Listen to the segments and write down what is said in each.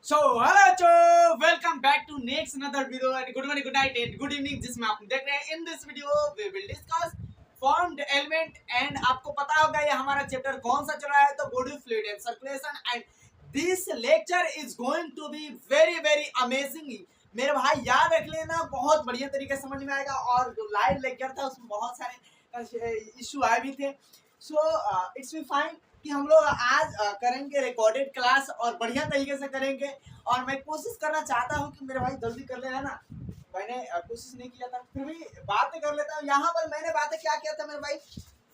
सो hello बच्चों, welcome back to next another video and good morning, good night and good evening, जिसमें आप देख रहे हैं in this video we will discuss formed element. And आपको पता होगा ये हमारा चैप्टर कौन सा चल रहा है, तो body fluid and circulation. And this lecture is going to be very very amazing. मेरे भाई याद रख लेना, बहुत बढ़िया तरीके से समझ में आएगा। और जो लाइव लेक्चर था उसमें बहुत सारे इशू आए भी थे। सो इट्स बी फाइन कि हम लोग आज करेंगे रिकॉर्डेड क्लास और बढ़िया तरीके से करेंगे। और मैं कोशिश करना चाहता हूँ कि मेरे भाई जल्दी कर ले, है ना। मैंने कोशिश नहीं किया था, फिर भी बातें कर लेता हूँ। यहाँ पर मैंने बातें क्या किया था मेरे भाई,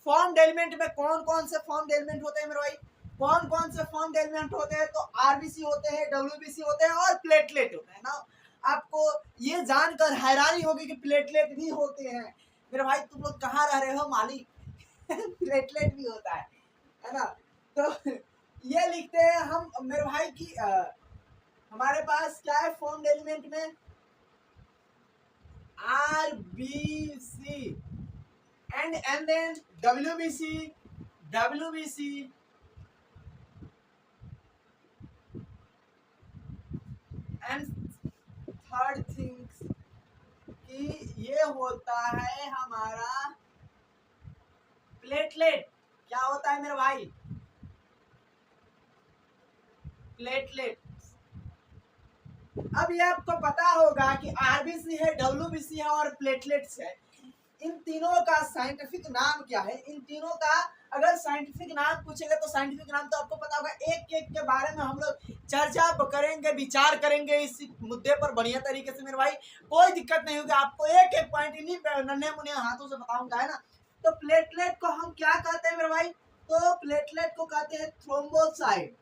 फॉर्म्ड एलिमेंट में कौन कौन से फॉर्म्ड एलिमेंट होते हैं मेरे भाई, कौन कौन से फॉर्म्ड एलिमेंट होते हैं। तो आरबीसी होते हैं, डब्ल्यूबीसी होते हैं और प्लेटलेट होते हैं ना। आपको ये जानकर हैरानी होगी कि प्लेटलेट भी होते हैं। मेरे भाई तुम लोग कहाँ रह रहे हो मालिक प्लेटलेट भी होता है ना। तो ये लिखते हैं हम मेरे भाई की हमारे पास क्या है फॉर्म्ड एलिमेंट में, R B C and then W B C and third things कि ये होता है हमारा प्लेटलेट। क्या होता है मेरे भाई, प्लेटलेट। अब ये आपको पता होगा कि आरबीसी है, डब्ल्यूबीसी है और प्लेटलेट्स है। इन तीनों का साइंटिफिक नाम क्या है, इन तीनों का अगर साइंटिफिक नाम पूछेगा तो साइंटिफिक नाम तो आपको पता होगा। एक एक के बारे में हम लोग चर्चा करेंगे, विचार करेंगे इस मुद्दे पर बढ़िया तरीके से मेरे भाई। कोई दिक्कत नहीं होगी, आपको एक एक पॉइंट इन्हीं नन्हे मुन्ने हाथों से बताऊंगा, है ना। तो प्लेटलेट को हम क्या कहते हैं मेरे भाई, तो प्लेटलेट को कहते हैं थ्रोम्बोसाइट।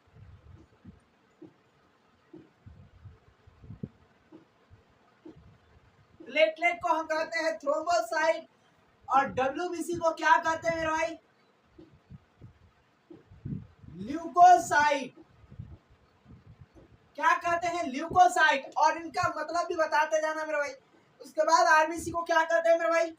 प्लेटलेट को हम कहते हैं थ्रोम्बोसाइट। और डब्ल्यूबीसी को क्या कहते हैं मेरे भाई, ल्यूकोसाइट। क्या कहते हैं, ल्यूकोसाइट। और इनका मतलब भी बताते जाना मेरे भाई। उसके बाद आरबीसी को क्या कहते हैं मेरे भाई,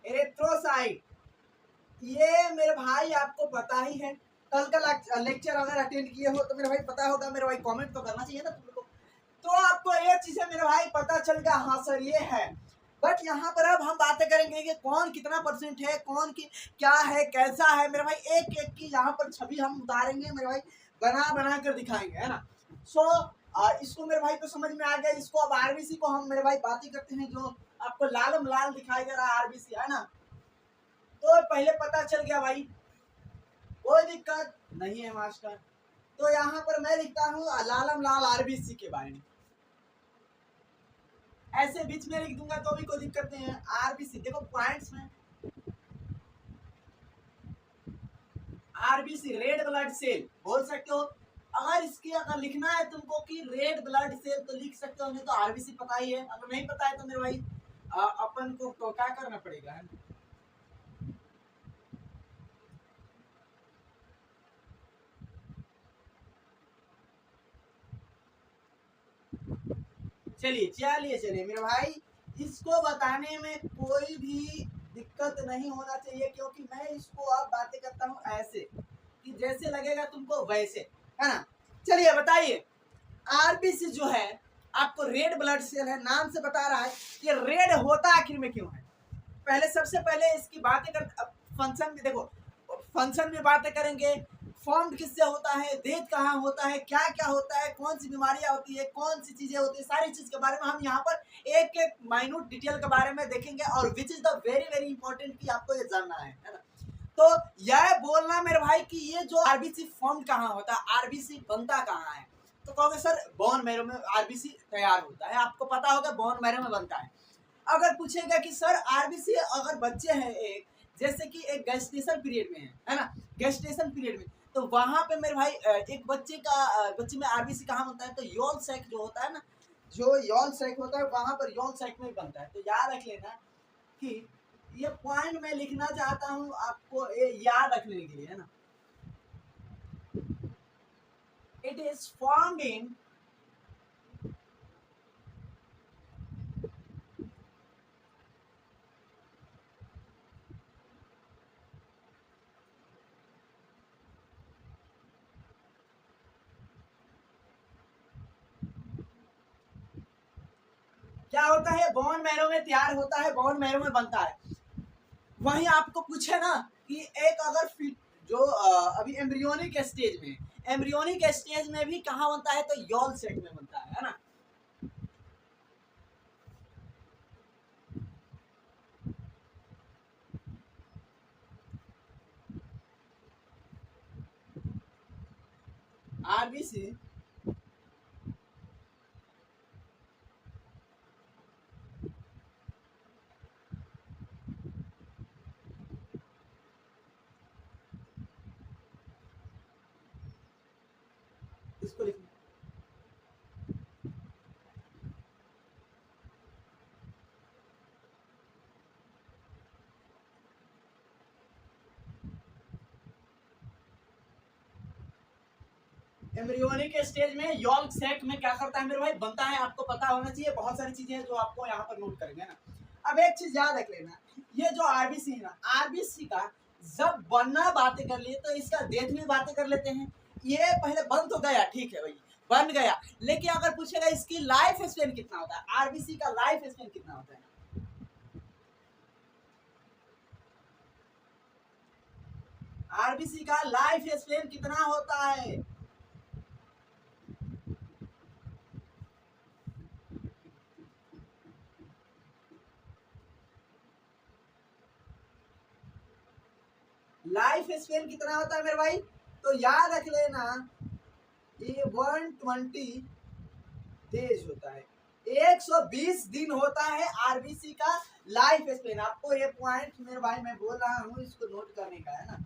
एरिथ्रोसाइट। ये मेरे भाई आपको पता ही है, कल का लेक्चर अगर अटेंड किए हो तो मेरे भाई पता होगा। मेरे भाई कमेंट तो करना चाहिए ना तुम लोग को, तो आपको ये चीजें मेरे भाई पता चल गया। हाँ सर ये है। बट यहाँ पर अब हम बातें करेंगे कि कौन कितना परसेंट है, कौन की क्या है, कैसा है मेरे भाई। एक एक की यहाँ पर छवि हम उतारेंगे मेरे भाई, बना बना कर दिखाएंगे, है ना। सो इसको मेरे भाई तो समझ में आ गया। इसको अब आरबीसी को हम मेरे भाई बातें करते हैं। जो आपको लालम लाल दिखाई दे रहा है आरबीसी, है ना। तो पहले पता चल गया भाई, कोई दिक्कत नहीं है मास्टर। तो यहाँ पर मैं लिखता हूँ लालम लाल आरबीसी के बारे में। ऐसे बीच में लिख दूंगा तो भी कोई दिक्कत नहीं है। आरबीसी देखो पॉइंट्स में, आरबीसी रेड ब्लड सेल बोल सकते हो। अगर इसके अगर लिखना है तुमको कि रेड ब्लड सेल तो लिख सकते हो, नहीं तो आरबीसी पता ही है। अगर नहीं पता है तो मेरे भाई अपन को तो क्या करना पड़ेगा, है। चलिए चलिए चलिए मेरे भाई, इसको बताने में कोई भी दिक्कत नहीं होना चाहिए, क्योंकि मैं इसको अब बातें करता हूँ ऐसे कि जैसे लगेगा तुमको वैसे, है ना। चलिए बताइए, आरबीसी जो है आपको रेड ब्लड सेल है, नाम से बता रहा है। ये रेड होता आखिर में क्यों है, पहले सबसे पहले इसकी बातें कर। फंक्शन में देखो, फंक्शन में बातें करेंगे। फॉर्म किससे होता है, देह कहाँ होता है, क्या क्या होता है, कौन सी बीमारियां होती है, कौन सी चीजें होती है, सारी चीज के बारे में हम यहाँ पर एक एक माइन्यूट डिटेल के बारे में देखेंगे। और which is the very very important कि आपको ये जानना है ना। तो यह बोलना मेरे भाई कि ये जो आरबीसी फॉर्म कहाँ होता है, आरबीसी बनता कहाँ है, तो कहोगे सर बोन मैरो में आरबीसी तैयार होता है। आपको पता होगा बोन मैरो में बनता है। अगर पूछेगा कि सर आरबीसी अगर बच्चे हैं एक, जैसे कि एक गेस्टेशन पीरियड में है ना, गेस्टेशन पीरियड में, तो वहां पे मेरे भाई एक बच्चे में आरबीसी कहाँ बनता है, तो यौन सैक जो होता है ना, जो यौन सैक होता है वहां पर यौन सैक में बनता है। तो याद रख लेना कि ये पॉइंट मैं लिखना चाहता हूँ आपको याद रखने के लिए, है ना। इट इज फॉर्म्ड इन क्या होता है, बोन मैरो में तैयार होता है, बोन मैरो में बनता है। वहीं आपको पूछे ना कि एक अगर जो अभी एम्ब्रियोनिक स्टेज में, एम्ब्रियोनिक स्टेज में भी कहाँ बनता है, तो यॉल सेट में बनता है ना। आरबीसी इसको लिखना, एम्ब्रियोनिक स्टेज में यॉल्क सेट में क्या करता है मेरे भाई, बनता है। आपको पता होना चाहिए, बहुत सारी चीजें हैं जो आपको यहाँ पर नोट करेंगे ना। अब एक चीज याद रख लेना, ये जो आरबीसी है ना, आरबीसी का जब बनना बातें कर लिए तो इसका डेथ में बातें कर लेते हैं। ये पहले बन तो गया, ठीक है भाई, बन गया, लेकिन अगर पूछेगा इसकी लाइफ स्पेन कितना होता है, आरबीसी का लाइफ स्पेन कितना होता है, आरबीसी का लाइफ स्पेन कितना होता है। लाइफ स्पेन कितना होता है मेरे भाई, तो याद रख लेना, ये 120 डेज होता है, 120 दिन होता है आरबीसी का लाइफ स्पेन। आपको ये पॉइंट मेरे भाई मैं बोल रहा हूँ, इसको नोट करने का है ना,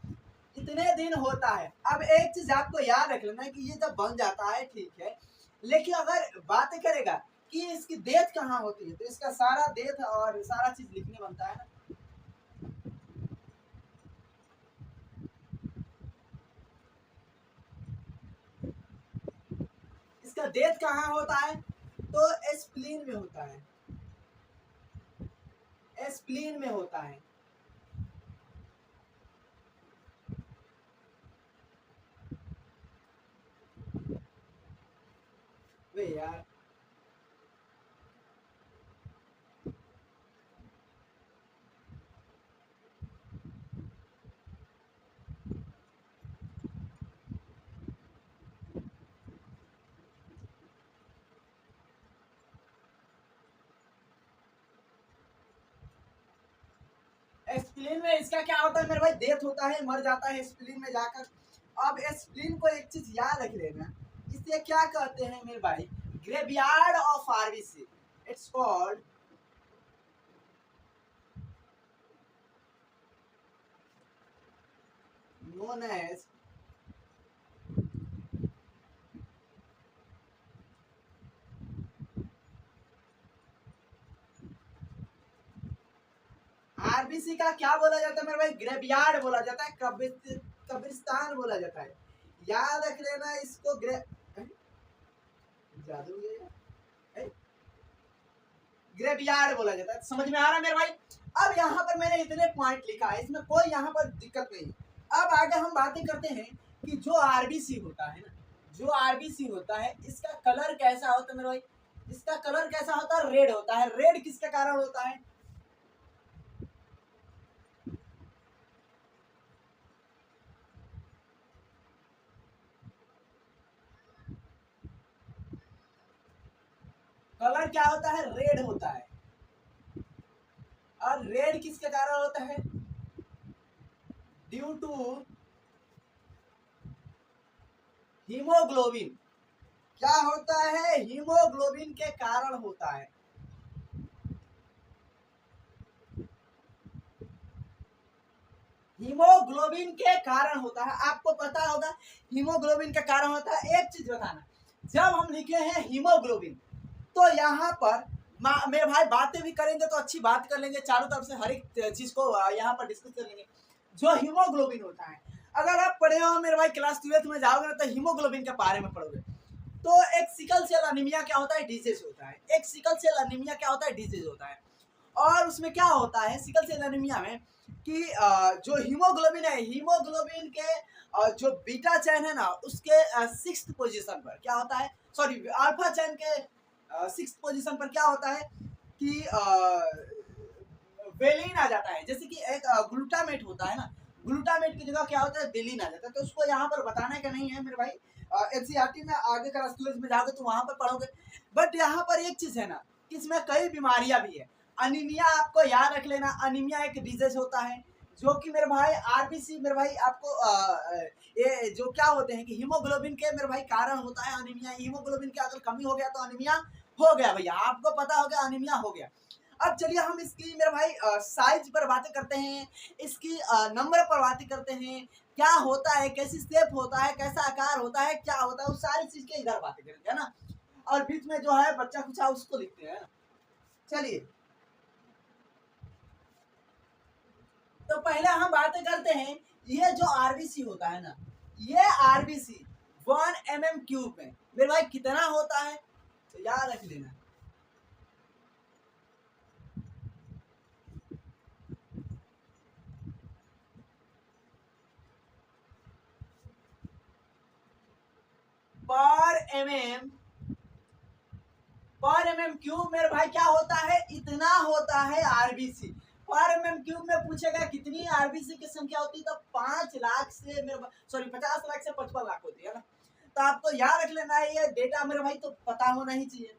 इतने दिन होता है। अब एक चीज आपको याद रख लेना कि ये जब बन जाता है, ठीक है, लेकिन अगर बात करेगा कि इसकी डेथ कहाँ होती है, तो इसका सारा डेथ और सारा चीज लिखने बनता है ना। इसका डेथ कहाँ होता है, तो स्प्लीन में होता है, स्प्लीन में होता है। वे यार, स्प्लीन में इसका क्या होता है मेरे भाई, डेथ होता है, मर जाता है स्प्लीन में जाकर। अब स्प्लीन को एक चीज याद रख लेना, इसे क्या कहते हैं मेरे भाई, graveyard of RBC, it's called known as RBC का क्या बोला जाता है मेरे भाई, ग्रेवयार्ड बोला जाता है, कब्रिस्तान बोला जाता है। याद रख लेना इसको, जादू ग्रेवयार्ड बोला जाता है। समझ में आ रहा है मेरे भाई। अब यहाँ पर मैंने इतने पॉइंट लिखा है, इसमें कोई यहाँ पर दिक्कत नहीं। अब आगे हम बातें करते हैं कि जो आरबीसी होता है ना, जो आरबीसी होता है इसका कलर कैसा होता है मेरे भाई, इसका कलर कैसा होता है, रेड होता है। रेड किसके कारण होता है, कलर क्या होता है, रेड होता है। और रेड किसके कारण होता है, ड्यू टू हीमोग्लोबिन। क्या होता है, हीमोग्लोबिन के कारण होता है। हीमोग्लोबिन के कारण होता है, आपको पता होगा हीमोग्लोबिन के कारण होता है। एक चीज बताना, जब हम लिखे हैं हीमोग्लोबिन, तो यहाँ पर मेरे भाई बातें भी करेंगे तो अच्छी बात कर लेंगे, चारों तरफ से हर एक चीज को यहाँ पर डिस्कस कर लेंगे। जो हीमोग्लोबिन होता है, अगर आप पढ़े हो मेरे भाई क्लास 12 में जाओगे ना, तो हीमोग्लोबिन के बारे में पढ़ोगे। तो एक सिकल सेल अनीमिया क्या होता है, डिजीज होता है। एक सिकल सेल अनीमिया क्या होता है, डिजीज होता है। और उसमें क्या होता है सिकल सेल अनीमिया में कि जो हीमोग्लोबिन है, हीमोग्लोबिन के जो बीटा चैन है ना, उसके 6th पोजीशन पर क्या होता है, सॉरी अल्फा चैन के 6th पोजीशन पर क्या होता है, कि वेलिन आ जाता है, जैसे कि एक ग्लूटामेट होता है ना, ग्लूटामेट की जगह क्या होता है, वेलिन आ जाता है। तो उसको यहाँ पर बताने का नहीं है मेरे भाई, एनसीईआरटी में आगे का स्टूडेंट में जाओगे तो वहां पर पढ़ोगे। बट यहाँ पर एक चीज है ना, कि इसमें कई बीमारियां भी है। अनीमिया आपको याद रख लेना, अनीमिया एक डिजीज होता है जो कि मेरे भाई आरबीसी मेरे भाई आपको ये जो क्या होते हैं कि हीमोग्लोबिन के मेरे भाई कारण होता है अनीमिया। हीमोग्लोबिन की अगर कमी हो गया तो अनीमिया हो गया भैया, आपको पता हो गया अनीमिया हो गया। अब चलिए हम इसकी मेरे भाई साइज पर बातें करते हैं, इसकी नंबर पर बातें करते हैं, क्या होता है, कैसी शेप होता है, कैसा आकार होता है, क्या होता है, उस सारी चीज के इधर बातें करेंगे, है ना। और बीच में जो है बच्चा कुछ उसको लिखते हैं। चलिए तो पहले हम बातें करते हैं, ये जो आरबीसी होता है ना, ये आरबीसी 1 mm³ में मेरे भाई कितना होता है, तो याद रख लेना। पर mm³ मेरे भाई क्या होता है, इतना होता है आरबीसी। पर mm³ में पूछेगा कितनी आरबीसी की संख्या होती है, तो 5 लाख से मेरे सॉरी 50 लाख से 55 लाख होती है ना। तो आपको याद रख लेना है ये डेटा मेरे भाई, तो पता होना ही चाहिए।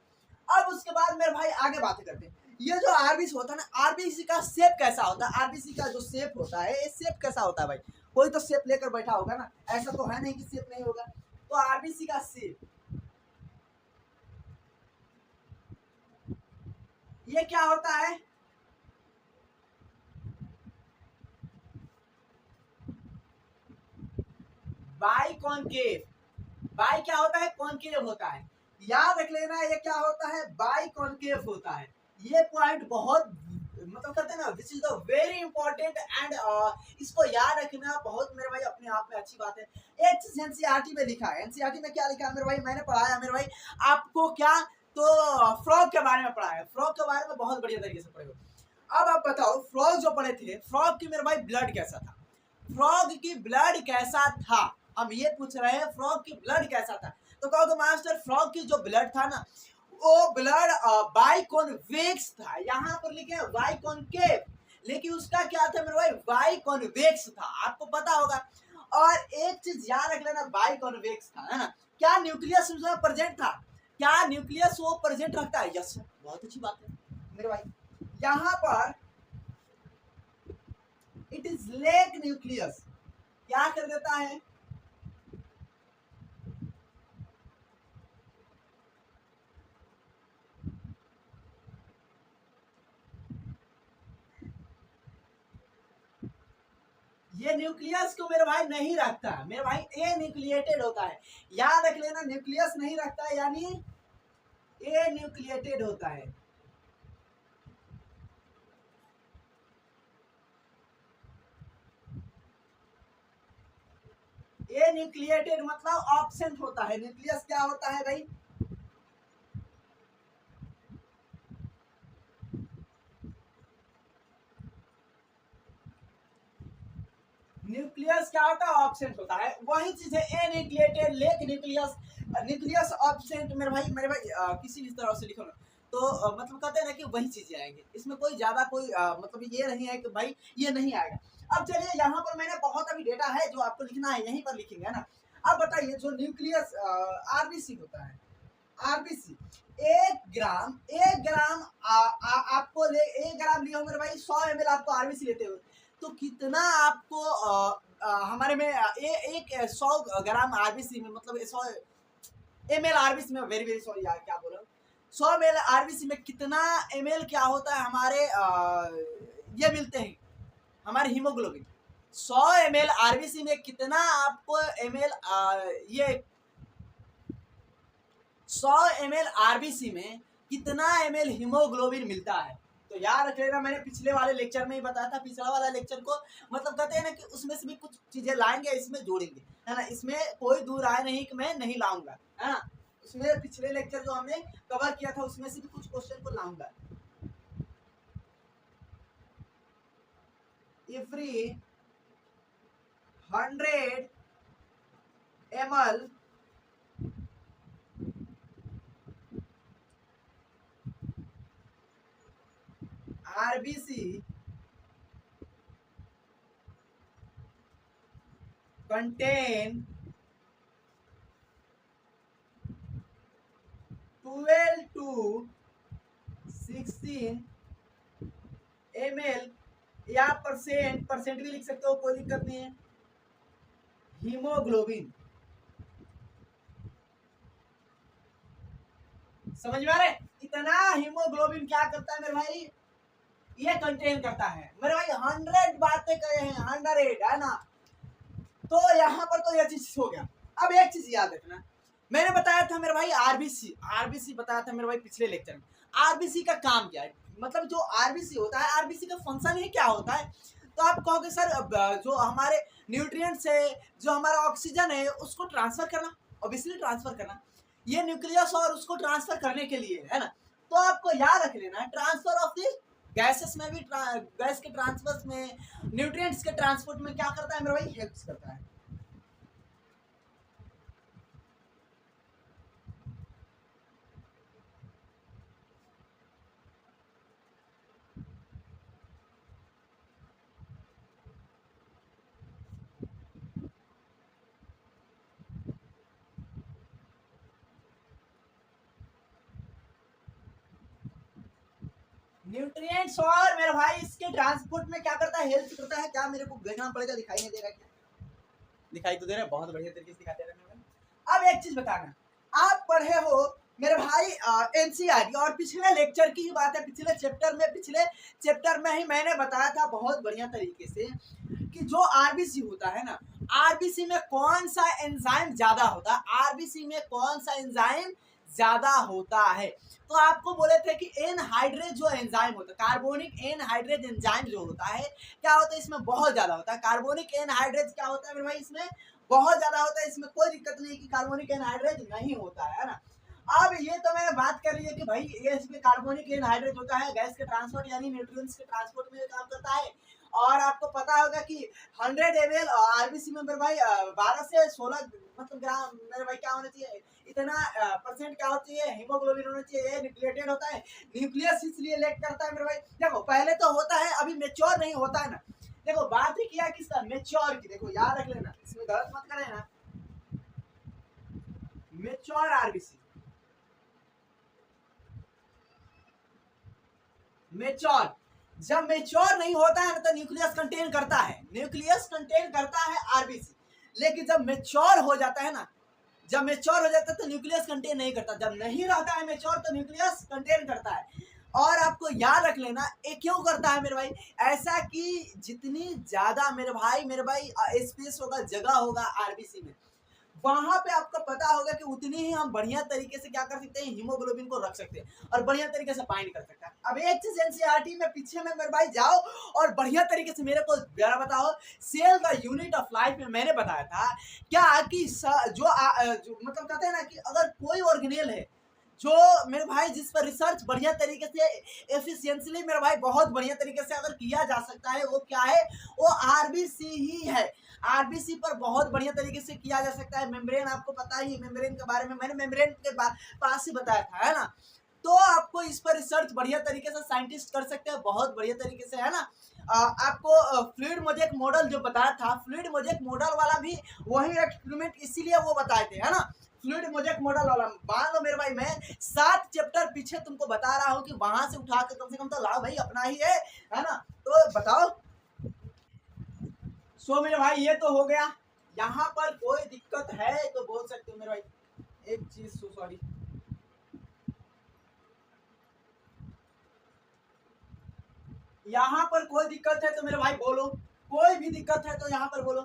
अब उसके बाद मेरे भाई आगे बातें करते हैं, ये जो आरबीसी होता है ना, आरबीसी का शेप कैसा होता है, आरबीसी का जो शेप होता है, ये शेप कैसा होता है भाई, कोई तो शेप लेकर बैठा होगा ना, ऐसा तो है नहीं कि शेप नहीं होगा। तो आरबीसी का शेप ये क्या होता है, बाई कॉनकेव। बाई क्या होता है, कॉनकेव होता है। याद रख लेना ये क्या होता है, बाई कॉनकेव होता है। ये पॉइंट बहुत मतलब कहते हैं ना, this is the very important and इसको याद रखना बहुत मेरे भाई अपने आप में अच्छी बात है। एक चीज एनसीईआरटी में लिखा है, एनसीईआरटी में क्या लिखा है मेरे भाई, मैंने पढ़ाया मेरे भाई आपको क्या, तो फ्रॉग के बारे में पढ़ाया, फ्रॉग के बारे में बहुत बढ़िया तरीके से पढ़े हो। अब आप बताओ, फ्रॉग जो पढ़े थे, फ्रॉग की मेरे भाई ब्लड कैसा था, फ्रॉग की ब्लड कैसा था, हम ये पूछ रहे हैं फ्रॉग की ब्लड कैसा था। तो कहोगे मास्टर फ्रॉग की जो ब्लड था ना, वो ब्लड बाइकॉन्वेक्स था, यहाँ पर लिखे हैं बाइकॉन्केव, लेकिन उसका क्या था मेरे भाई, बाइकॉन्वेक्स था, आपको पता होगा। और एक चीज याद रख लेना, बाइकॉन्वेक्स था, है ना। क्या न्यूक्लियस उसमें प्रेजेंट था, क्या न्यूक्लियस वो प्रेजेंट रखता है, यस बहुत अच्छी बात है मेरे भाई। यहाँ पर इट इज लेक न्यूक्लियस, क्या कर देता है, ये न्यूक्लियस को मेरे भाई नहीं रखता मेरे भाई, ए न्यूक्लिएटेड होता है। याद रख लेना, न्यूक्लियस नहीं रखता है यानी ए न्यूक्लिएटेड होता है। ए न्यूक्लिएटेड मतलब ऑब्सेंट होता है। न्यूक्लियस क्या होता है भाई, न्यूक्लियस क्या होता है, ऑब्सेंट होता है। वही चीज है anucleated, lack nucleus, nucleus absent मेरे भाई किसी भी तरह से लिखो ना, तो मतलब कहते हैं ना कि वही चीजें आएंगे, इसमें कोई ज्यादा कोई मतलब ये नहीं है कि भाई ये नहीं आएगा। अब चलिए यहाँ पर मैंने बहुत अभी डेटा है जो आपको लिखना है, यहीं पर लिखेंगे, है ना। अब बताइए जो न्यूक्लियस आरबीसी होता है, आरबीसी 1 ग्राम आपको ले 1 ग्राम लिया हो मेरे भाई, 100 ml आपको आरबीसी लेते हो, तो कितना आपको हमारे में एक 100 ग्राम आरबीसी में मतलब 100 ml आरबीसी में, वेरी वेरी सॉरी यार क्या बोल रहा हूँ, 100 ml आरबीसी में कितना ml क्या होता है हमारे ये मिलते हैं हमारे हीमोग्लोबिन। 100 ml आरबीसी में कितना आपको ml ये 100 ml आरबीसी में कितना ml हीमोग्लोबिन मिलता है। तो याद रख लेना, मैंने पिछले वाले लेक्चर में ही बताया था, पिछला वाला लेक्चर को मतलब कहते हैं ना कि उसमें से भी कुछ चीजें लाएंगे, इसमें जोड़ेंगे, है ना। इसमें कोई दूर राय नहीं कि मैं नहीं लाऊंगा, है ना। उसमें पिछले लेक्चर जो हमने कवर किया था उसमें से भी कुछ क्वेश्चन को लाऊंगा। Every 100 ml RBC contain 12 to 16 ml या परसेंट भी लिख सकते हो, कोई दिक्कत नहीं है, हीमोग्लोबिन। समझ में आ रहा है? इतना हीमोग्लोबिन क्या करता है मेरे भाई, ये कंटेन करता है मेरे भाई। 100 बातें कहे हैं, 100 है ना। तो यहाँ पर तो यह चीज हो गया। अब एक चीज याद रखना, मैंने बताया था मेरे भाई आरबीसी बताया था मेरे भाई पिछले लेक्चर में। आरबीसी का काम क्या है, मतलब जो आरबीसी होता है, आरबीसी का फंक्शन ही क्या होता है। तो आप कहोगे सर जो हमारे न्यूट्रिएंट्स है, जो हमारा ऑक्सीजन है, उसको ट्रांसफर करना, ऑब्वियसली ट्रांसफर करना, ये न्यूक्लियस और उसको ट्रांसफर करने के लिए है ना। तो आपको याद रख लेना है, ट्रांसफर ऑफ दी गैसेस में भी गैस के ट्रांसफर में, न्यूट्रिएंट्स के ट्रांसपोर्ट में क्या करता है मेरे भाई, हेल्प करता है। न्यूट्रिएंट्स और मेरे भाई इसके ट्रांसपोर्ट में क्या करता है, हेल्प करता है। क्या मेरे को देखना पड़ेगा, दिखाई नहीं दे रहा क्या, दिखाई तो दे रहा है, बहुत बढ़िया तरीके से दिखाते रहे हैं। अब एक चीज बताना, आप पढ़े हो मेरे भाई एनसीईआरटी, और पिछले लेक्चर की ही बात है, पिछले चैप्टर में ही मैंने बताया था बहुत बढ़िया तरीके से कि जो आरबीसी होता है ना, आरबीसी में कौन सा एंजाइम ज्यादा होता है, आरबीसी में कौन सा एंजाइम ज्यादा होता है। तो आपको बोले थे कि एनहाइड्रेज जो एंजाइम होता है, कार्बोनिक एनहाइड्रेज एंजाइम जो होता है, क्या होता है, इसमें बहुत ज्यादा होता है। कार्बोनिक एनहाइड्रेज क्या होता है मेरे भाई, इसमें बहुत ज्यादा होता है। इसमें कोई दिक्कत नहीं कि कार्बोनिक एनहाइड्रेज नहीं होता है ना। अब ये तो मैंने बात कर ली है कि भाई ये इसमें कार्बोनिक एनहाइड्रेट होता है, गैस के ट्रांसपोर्ट यानी न्यूट्रिएंट्स के ट्रांसपोर्ट में काम करता है। और आपको पता होगा कि 100 ml आरबीसी में मेरे भाई 12 से 16 मतलब ग्राम मेरे भाई क्या होना चाहिए, इतना परसेंट क्या होती है, हीमोग्लोबिन होना चाहिए। ये न्यूक्लिएटेड होता है, न्यूक्लियस इसलिए लेट करता है मेरे भाई। देखो पहले तो होता है, अभी मेच्योर नहीं होता है ना। देखो बात ही किया किसका, मेच्योर की। देखो याद रख लेना, इसमें गलत मत करें ना। मेच्योर आरबीसी, मेच्योर, जब मेच्योर नहीं होता है तो न्यूक्लियस कंटेन करता है, न्यूक्लियस कंटेन करता है आरबीसी। लेकिन जब मेच्योर हो जाता है ना, जब मेच्योर हो जाता है तो न्यूक्लियस कंटेन नहीं करता। जब नहीं रहता है मेच्योर तो न्यूक्लियस कंटेन करता है। और आपको याद रख लेना, ये क्यों करता है मेरे भाई, ऐसा कि जितनी ज्यादा मेरे भाई स्पेस होगा, जगह होगा आरबीसी में, वहां पे आपको पता होगा कि उतनी ही हम बढ़िया तरीके से क्या कर सकते हैं, हीमोग्लोबिन को रख सकते हैं और बढ़िया तरीके से बाइंड कर सकते हैं। अब एक चीज एनसीईआरटी में पीछे में मेरे भाई जाओ और बढ़िया तरीके से मेरे को जरा बताओ, cell the unit of life में मैंने बताया था क्या कि जो मतलब कहते हैं ना कि अगर कोई ऑर्गेनेल है जो मेरे भाई जिस पर रिसर्च बढ़िया तरीके से एफिशिएंटली मेरे भाई बहुत बढ़िया तरीके से अगर किया जा सकता है, वो क्या है, वो आरबीसी ही है। आरबीसी पर बहुत बढ़िया तरीके से किया जा सकता है। मेम्ब्रेन आपको पता ही, मेम्ब्रेन के बारे में मैंने मेम्ब्रेन के पास ही बताया था, है ना। तो आपको इस पर रिसर्च बढ़िया तरीके से साइंटिस्ट कर सकते हैं, बहुत बढ़िया तरीके से, है ना। आपको फ्लूइड मोजेक मॉडल जो बताया था, फ्लूइड मोजेक मॉडल वाला भी वही एक्सपेरिमेंट इसीलिए वो बताए थे, है ना। फ्लूइड मोजेक मॉडल वाला मान लो मेरे भाई, मैं 7 चैप्टर पीछे तुमको बता रहा हूँ कि वहां से उठा के कम से कम तो लाओ भाई, अपना ही है ना। तो बताओ। सो मेरे भाई ये तो हो गया। यहाँ पर कोई दिक्कत है तो बोल सकते हो मेरे भाई। एक चीज सॉरी, यहाँ पर कोई दिक्कत है तो मेरे भाई बोलो, कोई भी दिक्कत है तो यहाँ पर बोलो।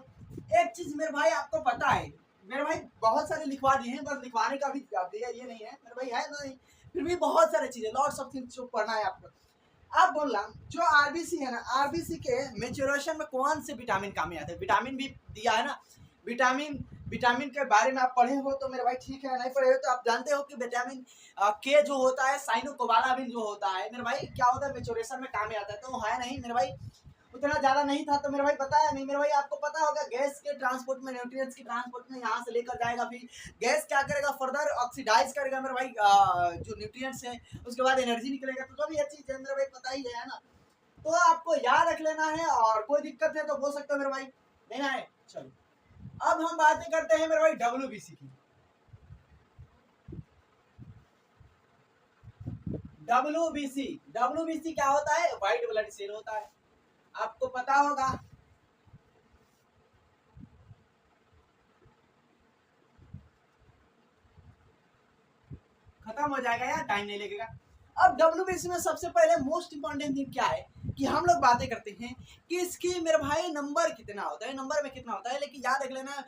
एक चीज मेरे भाई आपको पता है, मेरे भाई बहुत सारे लिखवा दिए हैं, बस लिखवाने का भी दिया ये नहीं है मेरे भाई, है नहीं, फिर भी बहुत सारे चीजें, लॉट्स ऑफ थिंग्स जो पढ़ना है आपको। अब बोल रहा जो आरबीसी है ना, आरबीसी के मेच्योरेशन में कौन से विटामिन काम में आते हैं, विटामिन भी दिया है ना। विटामिन के बारे में आप पढ़े हो तो मेरे भाई ठीक है, नहीं पढ़े हो तो आप जानते हो कि विटामिन के जो होता है, साइनोकोबालामिन जो होता है मेरे भाई, क्या होता है, मेच्योरेशन में काम में आता है। तो है नहीं मेरे भाई, उतना ज्यादा नहीं था तो मेरे भाई बताया नहीं मेरे भाई। आपको पता होगा गैस के ट्रांसपोर्ट में, न्यूट्रिएंट्स के ट्रांसपोर्ट में यहाँ से लेकर जाएगा, फिर गैस क्या करेगा, फर्दर ऑक्सीडाइज करेगा मेरे भाई जो न्यूट्रिएंट्स है, उसके बाद एनर्जी निकलेगा। तो भी ये चीज है मेरे भाई, पता ही है ना। तो आपको याद रख लेना है, और कोई दिक्कत है तो बोल सकते हो मेरे भाई, नहीं है। चलो अब हम बातें करते हैं मेरे भाई डब्ल्यूबीसी की। डब्ल्यूबीसी क्या होता है? व्हाइट ब्लड सेल होता है, आपको पता होगा। खत्म हो जाएगा यार, टाइम नहीं लगेगा। अब डब्ल्यूबीसी में सबसे पहले मोस्ट इंपॉर्टेंट थिंग क्या है कि हम लोग बातें करते हैं कि इसकी मेरे भाई नंबर कितना होता है, नंबर में कितना होता है। लेकिन याद रख लेना,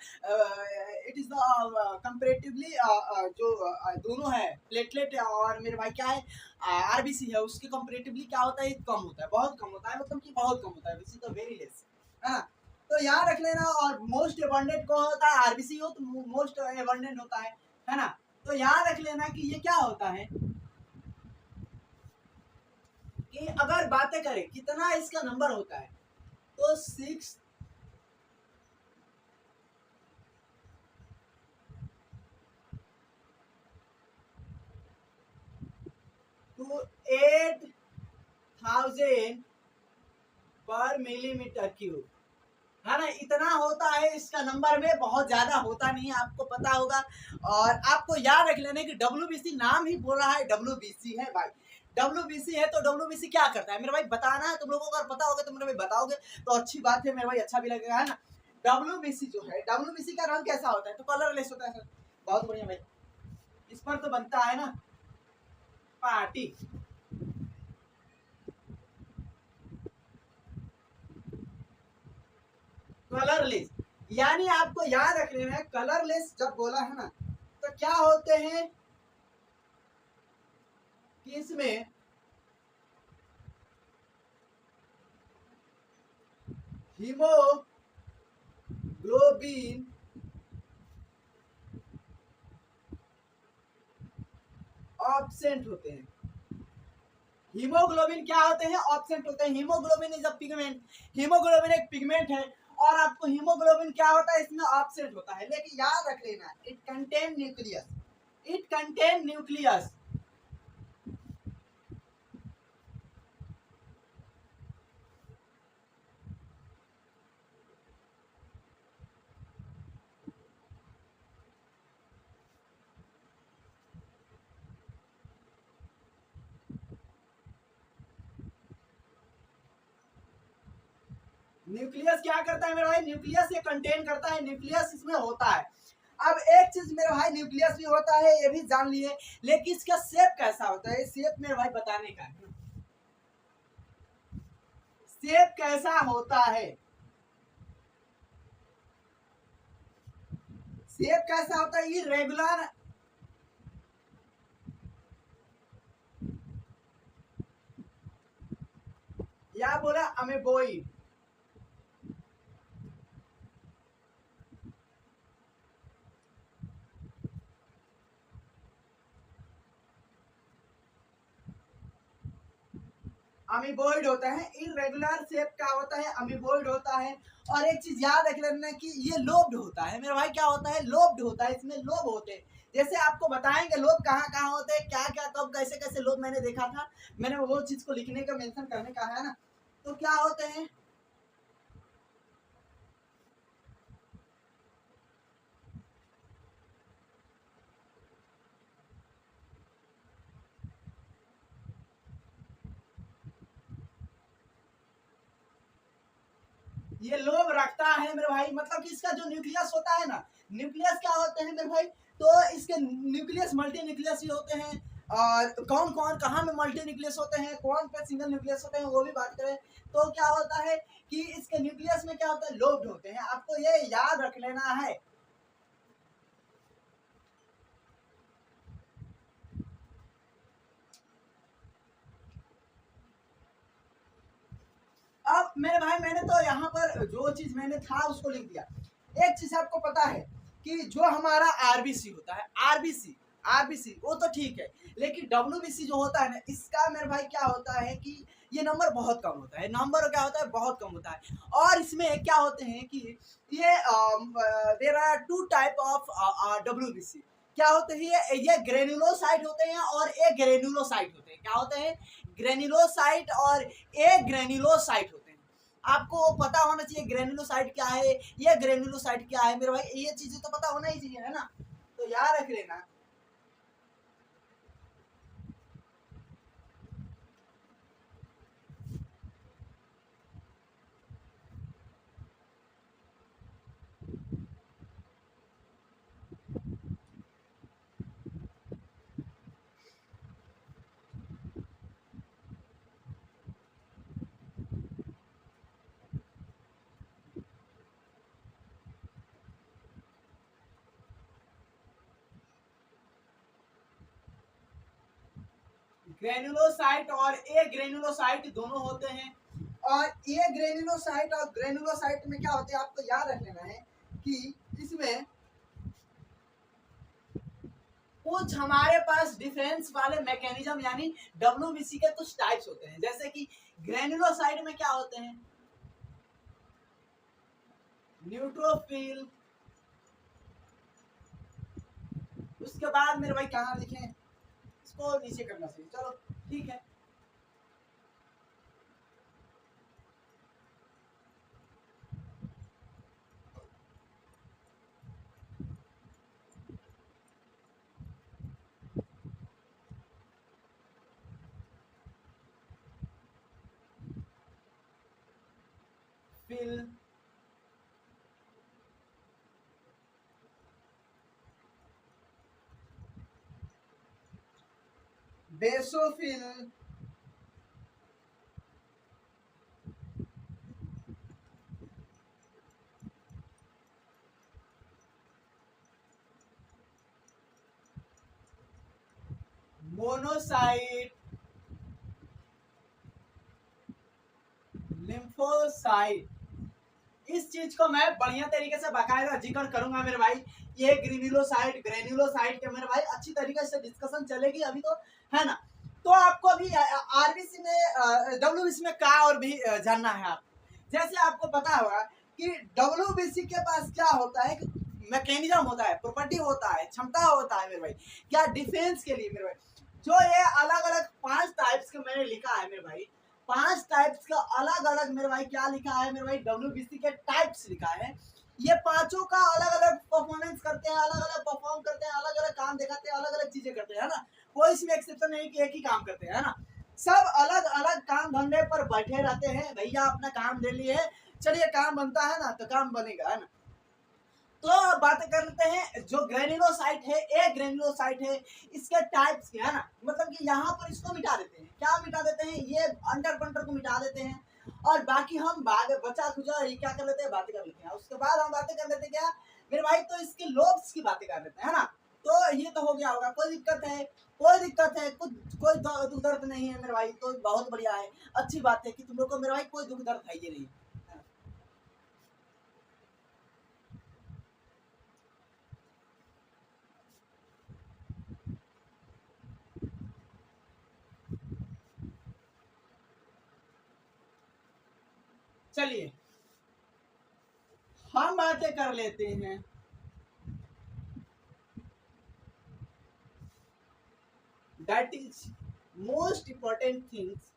इट इज द कंपेरेटिवली जो दोनों है प्लेटलेट और मेरे भाई क्या है आरबीसी है, उसके कंपेरेटिवली क्या होता है, कम होता है, बहुत कम होता है, मतलब कि बहुत कम होता है, which is the very less, है ना। तो याद रख लेना। और मोस्ट एबंडेंट कौन होता है? आरबीसी हो तो मोस्ट एबंडेंट होता है ना। तो याद रख लेना कि ये क्या होता है कि अगर बातें करें कितना इसका नंबर होता है तो 6 to 8,000 पर मिलीमीटर क्यूब, है ना। इतना होता है इसका नंबर में, बहुत ज्यादा होता नहीं है, आपको पता होगा। और आपको याद रख लेने कि डब्ल्यूबीसी नाम ही बोल रहा है डब्ल्यूबीसी है भाई। डब्ल्यूबीसी है तो डब्ल्यूबीसी क्या करता है मेरे भाई, बताना है तुम लोगों को। अगर पता होगा तो मेरे भाई बताओगे तो अच्छी बात है मेरे भाई, अच्छा भी लगेगा, है ना। डब्ल्यूबीसी जो है, डब्ल्यूबीसी का रंग कैसा होता है? तो कलरलेस होता है सर। बहुत बढ़िया भाई, इस पर तो बनता है ना पार्टी। कलरलेस यानी आपको याद रख लेना है, कलरलेस जब बोला है ना तो क्या होते हैं कि इसमें हीमोग्लोबिन ऑब्सेंट होते हैं। हीमोग्लोबिन क्या होते हैं? ऑब्सेंट होते हैं। Haemoglobin is a pigment, haemoglobin एक पिगमेंट है, और आपको हीमोग्लोबिन क्या होता है इसमें ऑब्सेंट होता है। लेकिन याद रख लेना, it contain nucleus, it contain nucleus. Nucleus क्या करता है मेरे भाई? न्यूक्लियस ये कंटेन करता है, न्यूक्लियस इसमें होता है। अब एक चीज मेरे भाई, न्यूक्लियस भी होता है ये भी जान लिए, लेकिन इसका शेप कैसा होता है? शेप मेरे भाई बताने का है, शेप कैसा होता है, शेप कैसा होता है? इरेगुलर, या बोला अमेबोइड। अमीबोइड होता है, इरेगुलर शेप का होता है, अमीबोइड होता है। और एक चीज याद रख लेना कि ये लोब्ड होता है मेरे भाई, क्या होता है? लोब्ड होता है, इसमें लोब होते हैं। जैसे आपको बताएंगे लोब कहाँ कहाँ होते हैं, क्या क्या कब कैसे कैसे लोब मैंने देखा था, मैंने वो चीज को लिखने का मेंशन करने का है ना। तो क्या होते हैं, ये लोब रखता है मेरे भाई, मतलब कि इसका जो न्यूक्लियस होता है ना, न्यूक्लियस क्या होते हैं मेरे भाई, तो इसके न्यूक्लियस मल्टी न्यूक्लियस ही होते हैं। और कौन कौन कहाँ में मल्टी न्यूक्लियस होते हैं, कौन पे सिंगल न्यूक्लियस होते हैं, वो भी बात करें तो क्या होता है कि इसके न्यूक्लियस में क्या होता है? लोब्ड होते हैं, आपको ये याद रख लेना है। अब मेरे भाई मैंने तो यहाँ पर जो चीज मैंने था उसको लिख दिया। एक चीज आपको पता है कि जो हमारा आरबीसी होता है, आरबीसी आरबीसी वो तो ठीक है, लेकिन डब्ल्यूबीसी जो होता है ना, इसका मेरे भाई क्या होता है कि ये नंबर बहुत कम होता है, नंबर क्या होता है? बहुत कम होता है। और इसमें क्या होते हैं कि ये there are two type of WBC, क्या होते हैं ये ग्रेन्युलोसाइट होते हैं और ए ग्रेन्युलोसाइट होते हैं। क्या होते हैं? ग्रेन्युलोसाइट और ए ग्रेन्युलोसाइट होते हैं। आपको पता होना चाहिए ग्रेन्युलोसाइट क्या है, ये ग्रेन्युलोसाइट क्या है मेरे भाई, ये चीजें तो पता होना ही चाहिए, है ना। तो याद रख लेना। ग्रेन्युलोसाइट और ए ग्रेन्युलोसाइट दोनों होते हैं। और ए ग्रेन्युलोसाइट और ग्रेन्युलोसाइट में क्या होते हैं आपको याद रख लेना है कि इसमें कुछ हमारे पास डिफेंस वाले मैकेनिज्म यानी डब्ल्यूबीसी के कुछ टाइप्स होते हैं। जैसे कि ग्रेन्युलोसाइट में क्या होते हैं? न्यूट्रोफिल। उसके बाद मेरे भाई कहाँ लिखे, इसको नीचे करना चाहिए, चलो ठीक है। फिल, बेसोफिल, मोनोसाइट, लिम्फोसाइट। इस चीज को मैं बढ़िया तरीके से बाकायदा जिक्र करूंगा मेरे भाई। ये ग्रेन्युलोसाइट ग्रेन्युलोसाइट के मेरे भाई अच्छी तरीके से डिस्कशन चलेगी अभी तो, है ना। तो आपको अभी आरबीसी में डब्ल्यूबीसी में का और भी जानना है आप। जैसे आपको पता होगा कि डब्ल्यूबीसी के पास क्या होता है, मैकेनिज्म होता है, प्रॉपर्टी होता है, क्षमता होता है मेरे भाई, क्या डिफेंस के लिए मेरे भाई। जो ये अलग अलग 5 टाइप्स के मैंने लिखा है मेरे भाई, 5 टाइप्स का अलग अलग मेरे भाई क्या लिखा है मेरे भाई, डब्ल्यूबीसी के टाइप्स लिखा है। ये पांचों का अलग अलग परफॉर्मेंस करते हैं, अलग अलग परफॉर्म करते हैं, अलग अलग काम दिखाते हैं, अलग अलग चीजें करते हैं, है ना। कोई इसमें एक्सेप्शन नहीं कि एक ही काम करते हैं, है ना। सब अलग अलग काम धंधे पर बैठे रहते हैं, भैया अपना काम दे लिए, चलिए काम बनता है ना तो काम बनेगा, है ना। तो अब बात कर लेते हैं जो ग्रेन्युलोसाइट है, ए ग्रेन्युलोसाइट है, इसके टाइप्स क्या है ना। मतलब कि यहाँ पर इसको मिटा देते हैं, क्या मिटा देते हैं, ये अंडर पंटर को मिटा देते हैं, और बाकी हम बचा खुचा ये क्या कर लेते हैं, बातें कर लेते हैं। उसके बाद हम बातें कर लेते हैं क्या मेरे भाई, तो इसके लोब्स की बातें कर लेते हैं, है ना। तो ये तो हो गया होगा, कोई दिक्कत है, कोई दिक्कत है, कुछ कोई दुख दर्द नहीं है मेरे भाई, तो बहुत बढ़िया है। अच्छी बात है कि तुम लोग को मेरे भाई कोई दुख दर्द है ये नहीं। चलिए हम बातें कर लेते हैं that is most important things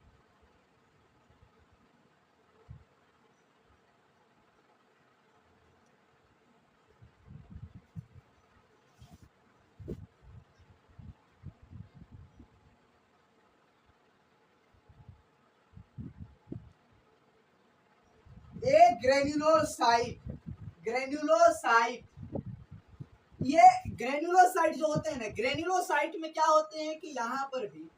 A granulocyte. Granulocyte, ये ग्रेन्युलोसाइट जो होते हैं ना, ग्रेन्युलोसाइट में क्या होते हैं कि यहाँ पर भी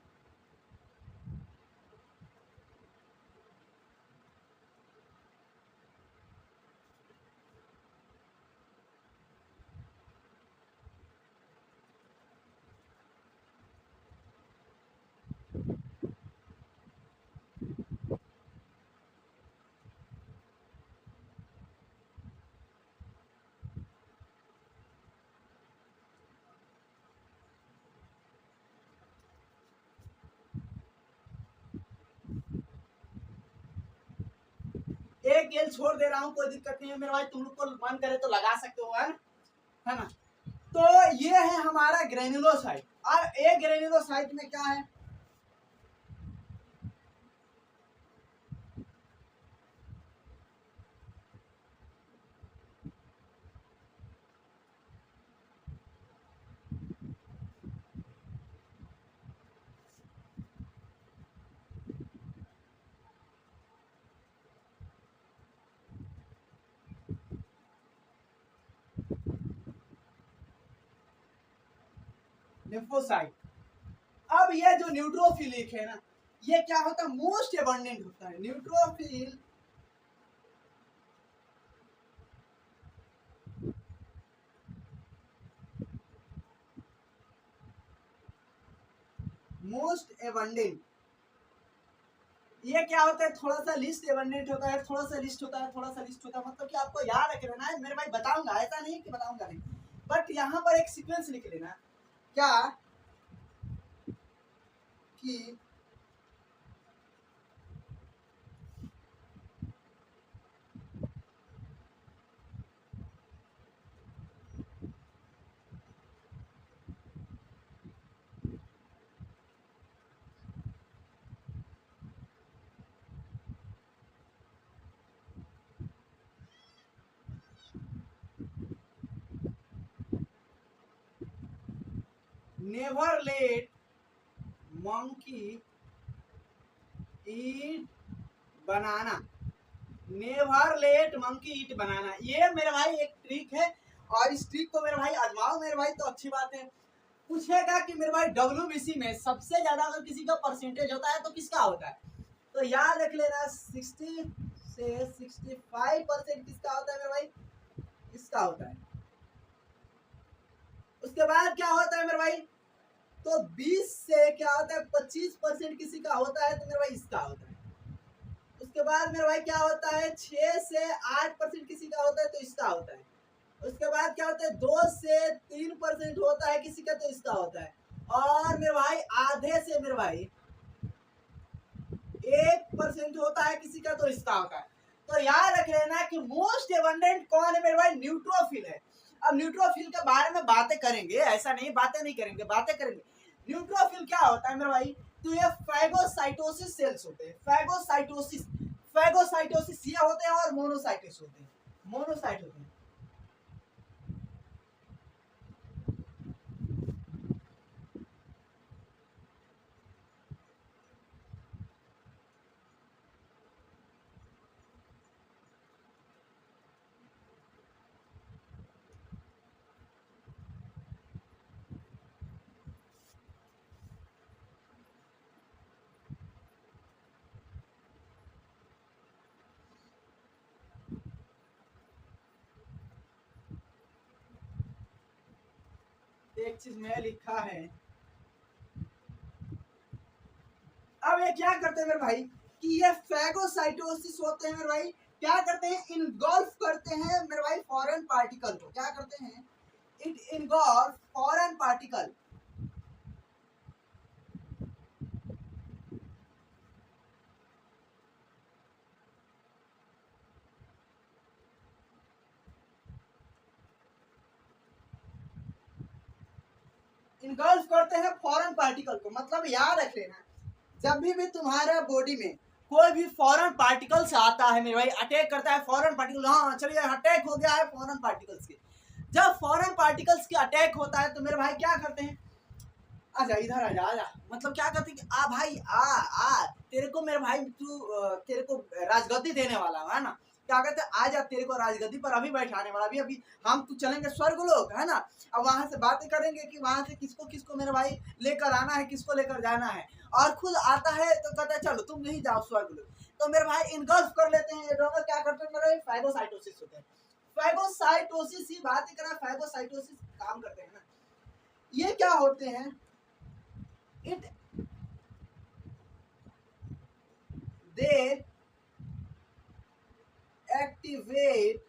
एक गेल छोड़ दे रहा हूँ, कोई दिक्कत नहीं है मेरे भाई, तुम लोग को मन करे तो लगा सकते हो, है ना। तो ये है हमारा ग्रेन्युलोसाइट। और एक ग्रेन्युलोसाइट में क्या है, लिम्फोसाइट। अब ये जो न्यूट्रोफिलिक है ना, ये क्या होता है, मोस्ट एबंडेंट होता है न्यूट्रोफिल। मोस्ट एबंडेंट, ये क्या होता है, थोड़ा सा लिस्ट एबंडेंट होता है, थोड़ा सा लिस्ट होता है, थोड़ा सा लिस्ट होता है। मतलब कि आपको याद रख लेना है मेरे भाई, बताऊंगा ऐसा नहीं कि बताऊंगा नहीं, बट यहाँ पर एक सीक्वेंस लिख लेना क्या कि नेवर लेट मंकी ईट बनाना, नेवर लेट मंकी ईट बनाना, ये मेरे भाई एक ट्रिक है। और इस ट्रिक को मेरे भाई आजमाओ मेरे भाई, तो अच्छी बात है। पूछेगा कि मेरे भाई WBC में सबसे ज्यादा अगर किसी का परसेंटेज होता है तो किसका होता है, तो याद रख लेना 60 से 65% किसका होता है मेरे भाई, इसका होता है। उसके बाद क्या होता है मेरे भाई, तो 20 से क्या होता है 25% किसी का होता है, तो मेरे भाई इसका होता है। उसके बाद मेरे भाई क्या होता है 6 से 8% किसी का होता है, तो इसका होता है। उसके बाद क्या होता है 2 से 3% होता है किसी का, तो इसका होता है। और मेरे भाई आधे से मेरे भाई 1% होता है किसी का, तो इसका होता है। तो याद रख लेना कि मोस्ट एबंडेंट कौन है मेरे भाई, न्यूट्रोफिल है। अब न्यूट्रोफिल के बारे में बातें करेंगे, ऐसा नहीं बातें नहीं करेंगे, बातें करेंगे। न्यूट्रोफिल क्या होता है मेरे भाई, तो ये फैगोसाइटोसिस सेल्स होते हैं, फैगोसाइटोसिस। फैगोसाइटोसिस ये होते हैं, और मोनोसाइटिस होते हैं, मोनोसाइट होते हैं। एक चीज मैं लिखा है, अब ये क्या करते हैं मेरे भाई, कि ये फैगोसाइटोसिस होते हैं मेरे भाई, क्या करते हैं, इनगल्फ करते हैं मेरे भाई फॉरेन पार्टिकल को, क्या करते हैं, it engulf foreign particle. Engulf करते हैं फॉरेन पार्टिकल को, मतलब याद रख लेना, जब भी तुम्हारे बॉडी में कोई भी फॉरेन पार्टिकल्स आता है मेरे भाई, अटैक करता है फॉरेन पार्टिकल, हाँ चलिए अटैक हो गया है फॉरेन पार्टिकल्स के। जब फॉरेन पार्टिकल्स के अटैक होता है तो मेरे भाई क्या करते हैं, आजा इधर आजा आजा, मतलब क्या करते हैं कि आ भाई आ आ, तेरे को मेरे भाई तू तेरे को राजगद्दी देने वाला है ना, क्या कहते हैं आजा तेरे को राजगद्दी पर अभी बैठाने वाला, अभी अभी हम तू चलेंगे स्वर्ग लोग है ना। अब वहां से बातें करेंगे कि वहां से किसको किसको मेरे भाई लेकर आना है, किसको लेकर जाना है, और खुद आता है तो कहता है चलो तुम नहीं जाओ स्वर्ग लोग। तो मेरे भाई इनगल्फ कर लेते हैं ये दोनों, क्या करते हैं मेरे भाई, फैगोसाइटोसिस होते हैं। फैगोसाइटोसिस ही बात करा, फैगोसाइटोसिस काम करते हैं ना, ये क्या होते हैं, it they activate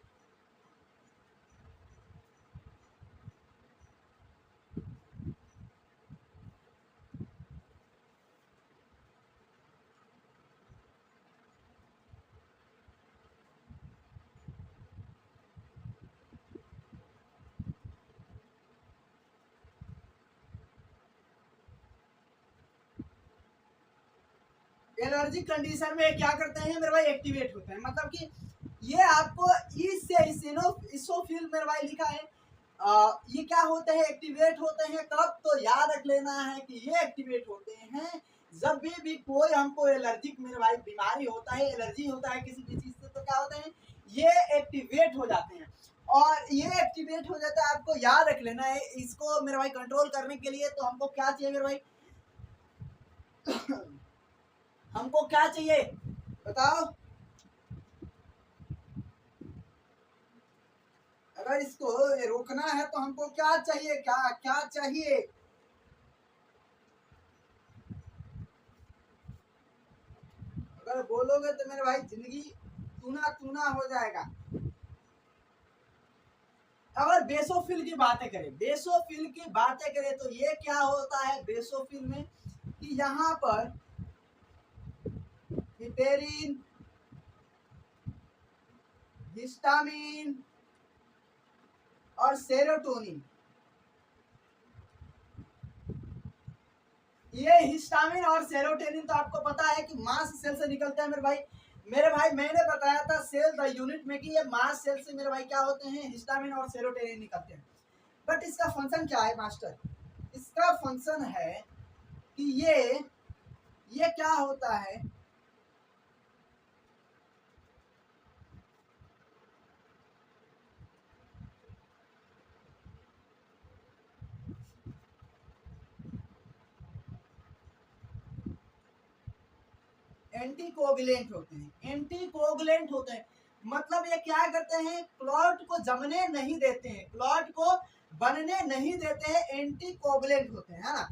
allergy condition में क्या करते हैं मेरे भाई, एक्टिवेट होते हैं। मतलब कि ये आपको इस से इसोफिल मेरे भाई लिखा है। ये क्या होते हैं, एक्टिवेट होते हैं कब, तो याद रख लेना है कि ये एक्टिवेट होते हैं जब भी कोई हमको एलर्जिक मेरे भाई बीमारी होता है, एलर्जी होता है किसी भी चीज से, तो क्या होते हैं ये एक्टिवेट हो जाते हैं। और ये एक्टिवेट हो जाता है, आपको याद रख लेना है। इसको मेरे भाई कंट्रोल करने के लिए तो हमको क्या चाहिए मेरे भाई हमको क्या चाहिए बताओ। अगर इसको रोकना है तो हमको क्या चाहिए, क्या क्या चाहिए? अगर बोलोगे तो मेरे भाई जिंदगी टूना टूना हो जाएगा। अगर बेसोफिल की बातें करें, बेसोफिल की बातें करें तो ये क्या होता है बेसोफिल में कि यहाँ पर हिस्टेरिन, हिस्टामिन और सेरोटोनिन, ये हिस्टामिन और सेरोटोनिन तो आपको पता है कि मांस सेल से निकलते हैं मेरे भाई मैंने बताया था सेल द यूनिट में कि ये मांस सेल से मेरे भाई क्या होते हैं, हिस्टामिन और सेरोटोनिन निकलते हैं। बट इसका फंक्शन क्या है मास्टर? इसका फंक्शन है कि ये क्या होता है, एंटीकोगुलेंट होते हैं। एंटीकोगुलेंट होते हैं मतलब ये क्या करते हैं, क्लॉट को जमने नहीं देते हैं, क्लॉट को बनने नहीं देते हैं, एंटीकोगुलेंट होते हैं, है ना।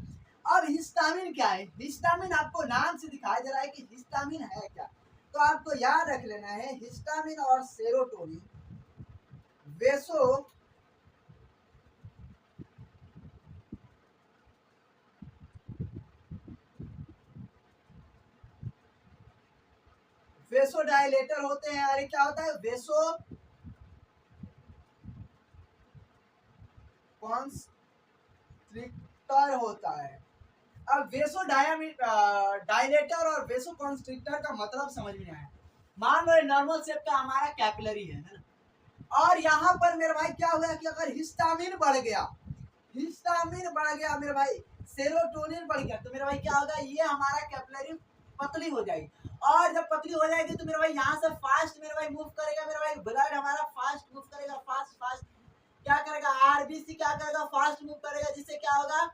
अब हिस्टामिन क्या है? हिस्टामिन आपको नाम से दिखाई दे रहा है कि हिस्टामिन है क्या, तो आपको याद रख लेना है हिस्टामिन और सेरोटोनिन वेसो वेसोडाइलेटर होते हैं। अरे क्या होता है, वेसो कॉन्स्ट्रिक्टर होता है। अब वेसो डायलेटर और वेसो कॉन्स्ट्रिक्टर का मतलब समझ में आया। मान लो नॉर्मल शेप का हमारा कैपिलरी है ना, और यहाँ पर मेरे भाई क्या हुआ कि अगर हिस्टामिन बढ़ गया, हिस्टामिन बढ़ गया मेरे भाई, सेरोटोनिन बढ़ गया, तो मेरे भाई क्या होगा, ये हमारा कैपिलरी पतली हो जाएगी। और जब पतली हो जाएगी तो मेरे भाई यहाँ से फास्ट मेरे भाई मूव करेगा, मेरे भाई ब्लड हमारा फास्ट मूव करेगा, फास्ट फास्ट क्या करेगा, आरबीसी क्या करेगा, फास्ट मूव करेगा, जिससे क्या होगा,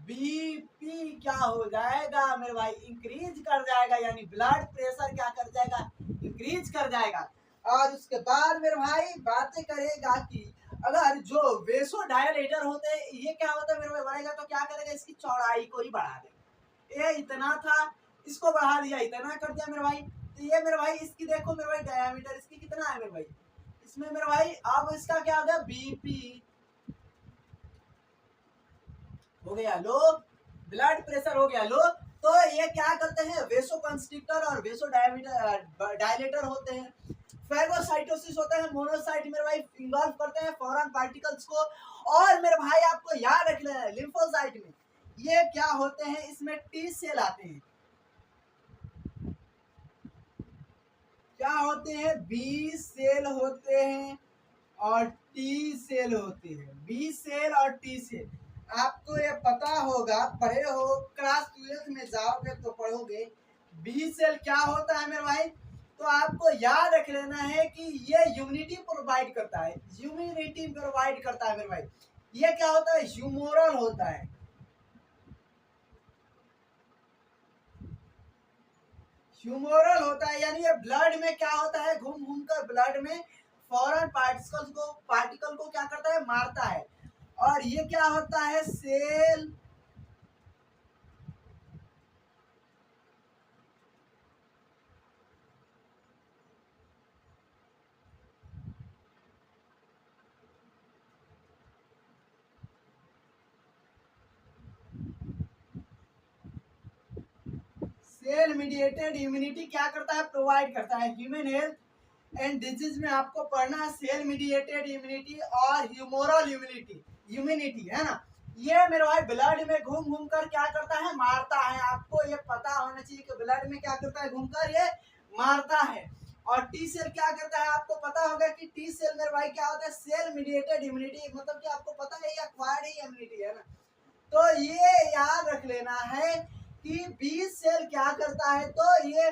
बीपी क्या हो जाएगा मेरे भाई, इंक्रीज कर जाएगा, यानी ब्लड प्रेशर क्या कर जाएगा, इंक्रीज कर जाएगा। और उसके बाद मेरे भाई बातें करेगा कि अगर जो वेसोडायलेटर होते हैं ये क्या होता है मेरे भाई, बढ़ेगा तो क्या करेगा, इसकी चौड़ाई को ही बढ़ा देगा। ये इतना था, इसको बढ़ा दिया, इतना कर दिया मेरे भाई। तो ये मेरे भाई इसकी देखो मेरे भाई डायमीटर इसकी कितना है मेरे भाई, इसमें मेरे भाई अब इसका क्या हो गया, बीपी हो गया लो, ब्लड प्रेशर हो गया लो। तो ये क्या करते हैं, वेसो कंस्ट्रिक्टर और वेसो डायलेटर होते हैं। फेगोसाइटोसिस होता है, मोनोसाइट मेरे भाई इन्वॉल्व करते हैं फॉरेन पार्टिकल्स को। और मेरे भाई आपको याद रख लेना है लिम्फोसाइट में ये क्या होते हैं, इसमें टी सेल आते हैं, क्या होते हैं, बी सेल होते हैं और टी सेल होते हैं, बी सेल और टी सेल। आपको ये पता होगा, पढ़े हो, क्लास 12 में जाओगे तो पढ़ोगे बी सेल क्या होता है मेरे भाई। तो आपको याद रख लेना है कि ये ह्यूमिनिटी प्रोवाइड करता है, ह्यूमिनिटी प्रोवाइड करता है मेरे भाई। ये क्या होता है, ह्यूमोरल होता है, ह्यूमोरल होता है, यानी ये ब्लड में क्या होता है, घूम घूम कर ब्लड में फॉरेन पार्टिकल को क्या करता है, मारता है। और ये क्या होता है, सेल सेल मीडिएटेड इम्यूनिटी क्या करता है, प्रोवाइड करता है। ह्यूमन हेल्थ एंड डिजीज में आपको पढ़ना है सेल मीडिएटेड इम्यूनिटी और ह्यूमोरल इम्यूनिटी, इम्यूनिटी है ना। ये मेरे भाई ब्लड में घूम घूम कर क्या करता है, मारता है। आपको ये पता होना चाहिए कि ब्लड में क्या करता है, घूमकर ये मारता है। और टी सेल क्या करता है, आपको पता होगा कि टी सेल मेरे भाई क्या होता है, सेल मीडिएटेड इम्यूनिटी, मतलब कि आपको पता है ये एक्वायर्ड ही इम्यूनिटी है ना। तो ये याद रख लेना है कि बी सेल क्या करता है, तो ये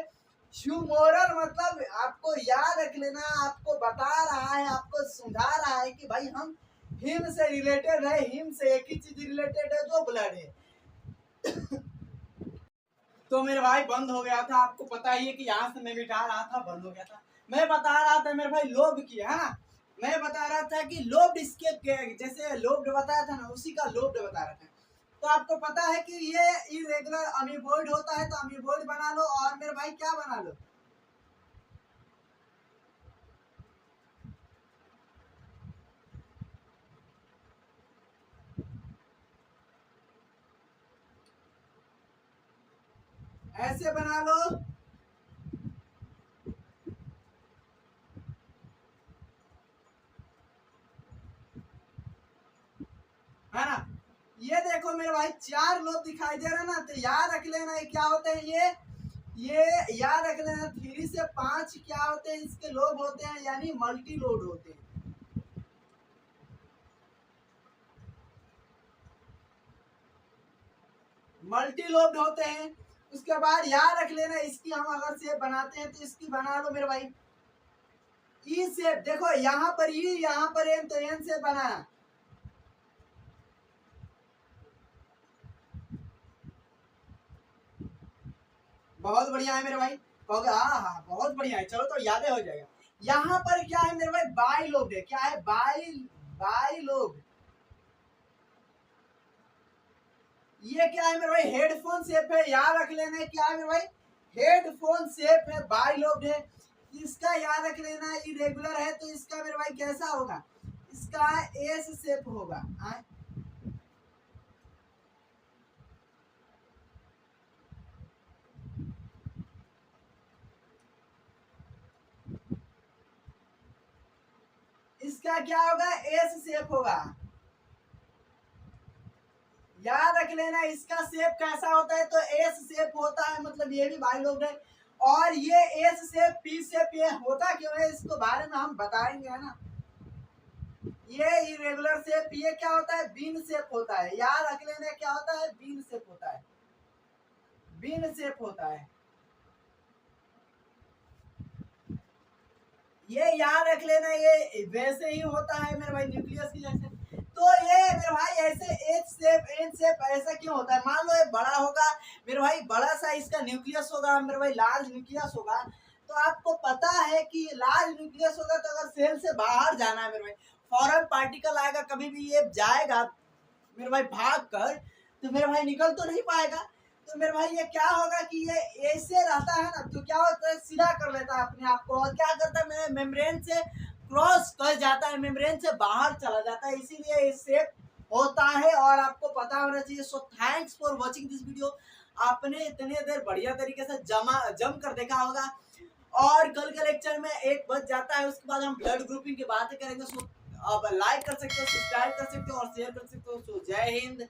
ह्यूमोरल, मतलब आपको याद रख लेना, आपको बता रहा है, आपको समझा रहा है कि भाई हम हिम से रिलेटेड है, हिम से एक ही चीज रिलेटेड है जो ब्लड है। तो मेरे भाई बंद हो गया था, आपको पता ही है कि यहाँ से मैं बिठा रहा था, बंद हो गया था। मैं बता रहा था मेरे भाई लोब की, है ना। मैं बता रहा था कि लोब्ड इसके जैसे लोब्ड बताया था ना, उसी का लोब्ड बता रहा था। तो आपको पता है कि ये इरेगुलर अमीबोइड होता है, तो अमीबोइड बना लो। और मेरे भाई क्या बना लो, ऐसे बना लो, है ना। ये देखो मेरे भाई 4 लोब दिखाई दे रहा है ना, तो याद रख लेना ये क्या होते हैं, ये याद रख लेना 3 से 5 क्या होते हैं, इसके लोब होते हैं, यानी मल्टी लोड होते हैं। मल्टी लोब्ड होते हैं। उसके बाद याद रख लेना, इसकी हम अगर शेप बनाते हैं तो इसकी बना लो मेरे भाई ई शेप। देखो यहाँ पर ई, यहाँ पर एन, तो एन शेप बनाना। बहुत बढ़िया है मेरे भाई, कहोगे हाँ हाँ बहुत बढ़िया है, चलो तो यादें हो जाएगा। यहाँ पर क्या है मेरे भाई, बाई लोब्ड है। क्या है, बाई, बाई लोब्ड। ये क्या है मेरे भाई, हेडफोन शेप है, याद रख लेना क्या है मेरे भाई, हेडफोन शेप है, बाई लोब्ड है। इसका याद रख लेना इरेगुलर है, तो इसका मेरे भाई कैसा होगा, इसका एस शेप होगा। इसका क्या होगा, एस शेप होगा। याद रख लेना इसका शेप कैसा होता है, तो एस शेप होता है, मतलब ये भी भाई लोग है। और ये एस शेप, पी शेप, ये होता क्यों है, इसको बारे में हम बताएंगे, है ना। ये इरेगुलर शेप, ये क्या होता है, बीन शेप होता है। याद रख लेना क्या होता है, बीन शेप होता है, बीन शेप होता है। ये याद रख लेना, ये वैसे ही होता है मेरे भाई, न्यूक्लियस की जैसे। तो ये मेरे भाई ऐसे एच शेप, एन शेप ऐसा क्यों होता है, मान लो ये बड़ा होगा मेरे भाई, बड़ा सा इसका न्यूक्लियस होगा मेरे भाई, लार्ज न्यूक्लियस होगा। तो आपको पता है कि लार्ज न्यूक्लियस होगा, तो अगर सेल से बाहर जाना है मेरे भाई, फॉरेन पार्टिकल आएगा, कभी भी ये जाएगा मेरे भाई भाग कर, तो मेरे भाई निकल तो नहीं पाएगा। तो मेरे भाई ये क्या होगा कि ये ऐसे रहता है ना, तो क्या होता है, सीधा कर लेता है अपने आप को, और क्या करता है मेरे मेम्ब्रेन से क्रॉस कर जाता है, मेम्ब्रेन से बाहर चला जाता है, इसीलिए ये शेप होता है। और आपको पता होना चाहिए। So thanks for watching this video. आपने इतने देर बढ़िया तरीके से जम कर देखा होगा। और कल के लेक्चर में 1 बज जाता है, उसके बाद हम ब्लड ग्रुपिंग की बातें करेंगे। सो अब लाइक कर सकते हो, सब्सक्राइब कर सकते हो और शेयर कर सकते हो। सो जय हिंद।